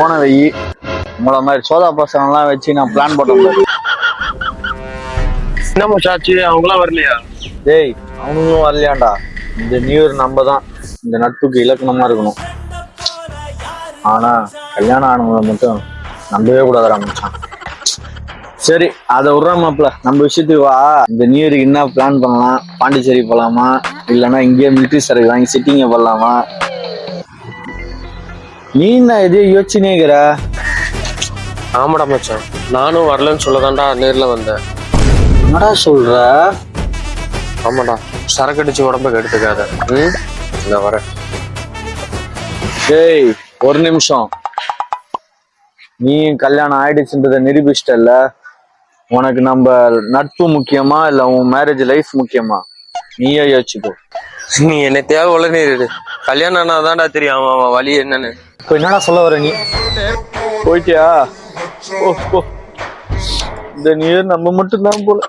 போன வை. உங்கள மாதிரி சோதா பசங்க எல்லாம் வச்சு நான் பிளான் போட்டேன். என்ன மச்சாச்சு, அவங்களாம் வரலையா? டேய், அவனுங்களும் வரலையாண்டா. இந்த நியூ இயர் நம்ம தான் இந்த நட்புக்கு இலக்கணமா இருக்கணும். ஆனா கல்யாணம் ஆனவங்களை மட்டும் நம்பவே கூடாது மச்சான். சரி, அதை விடுறாமாப்ல, நம்ம விஷயத்துக்கு வா. இந்த நியூ இயருக்கு என்ன பிளான் பண்ணலாம்? பாண்டிச்சேரி போலாமா, இல்லைன்னா இங்கேயே மிலிட்ரி சரக்கு வாங்கி சிட்டிங்க போடலாமா? நீ என்ன எதையும் யோசிச்சுனே இருக்கிற? ஆமாடா மச்சான், நானும் வரலன்னு சொல்லதான்டா நேர்ல வந்தேன். என்னடா சொல்ற? ஆமாடா, சரக்கு அடிச்சு உடம்ப கெடுத்துக்காத. இந்த வர. டேய், ஒரு நிமிஷம். நீ கல்யாணம் ஆயிடுச்சுன்றத நிரூபிச்சிட்டல்ல. உனக்கு நம்ம நட்பு முக்கியமா இல்ல உன் மேரேஜ் லைஃப் முக்கியமா? நீயே யோசிச்சுக்கோ. நீ என்ன தேவை உடனே இரு. கல்யாணம் ஆனாதான்டா தெரியும் அவன் வழி என்னன்னு. இப்போ என்னடா சொல்ல வர நீ? போயிட்டியா? ஓ, இந்த நியூ இயர் நம்ம மட்டும்தான் போல.